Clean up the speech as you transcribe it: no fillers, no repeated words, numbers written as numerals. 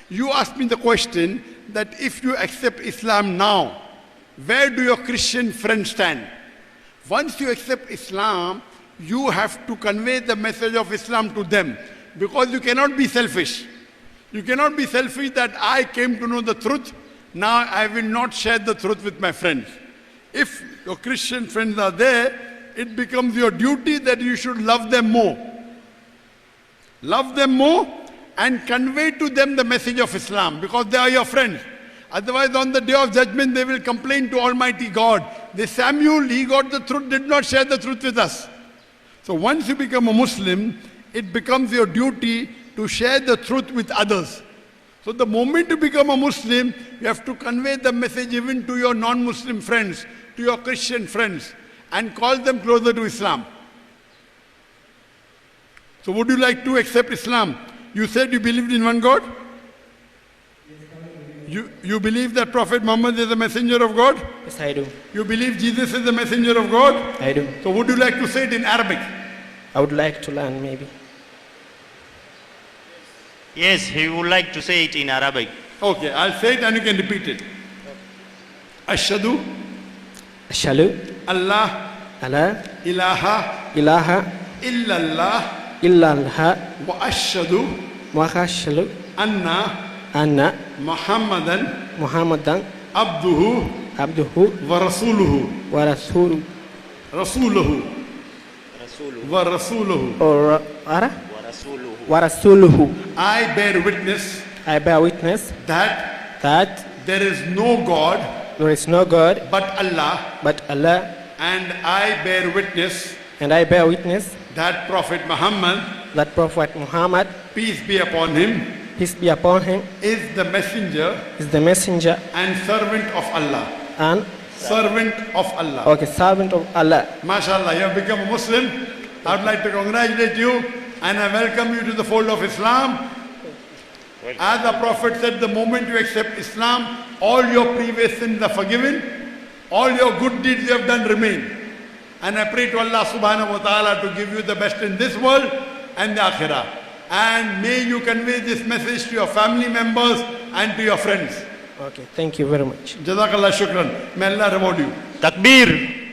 You asked me the question that if you accept Islam now, where do your Christian friends stand? Once you accept Islam, you have to convey the message of Islam to them, because you cannot be selfish. You cannot be selfish that I came to know the truth, now I will not share the truth with my friends. If your Christian friends are there, it becomes your duty that you should love them more. Love them more and convey to them the message of Islam, because they are your friends. Otherwise, on the day of judgment, they will complain to Almighty God. This Samuel, he got the truth, did not share the truth with us. So once you become a Muslim, it becomes your duty to share the truth with others. So the moment you become a Muslim, you have to convey the message even to your non-Muslim friends, to your Christian friends, and call them closer to Islam. So would you like to accept Islam? You said you believed in one God? You believe that Prophet Muhammad is the messenger of God? Yes, I do. You believe Jesus is the messenger of God? I do. So would you like to say it in Arabic? I would like to learn maybe. Yes, he would like to say it in Arabic. Okay, I'll say it and you can repeat it. Ashhadu Ashhadu Allah alla ilaha ilaha illallah illallah wa ashhadu wa ashhadu anna anna Muhammadan Muhammadan abduhu abduhu wa rasuluhu wa rasuluhu rasuluhu wa rasuluhu. or ara wa rasuluhu. I bear witness I bear witness that that there is no God there is no God but Allah, but Allah, and I bear witness and I bear witness that Prophet Muhammad, that Prophet Muhammad, peace be upon him, peace be upon him, is the messenger is the messenger and servant of Allah. and Servant of Allah. okay, servant of Allah. MashaAllah, you have become a Muslim. I would like to congratulate you and I welcome you to the fold of Islam. As the Prophet said, the moment you accept Islam, all your previous sins are forgiven, all your good deeds you have done remain. And I pray to Allah subhanahu wa ta'ala to give you the best in this world and the akhirah. And may you convey this message to your family members and to your friends. Okay, thank you very much. Jazakallah shukran. May Allah reward you. Takbir!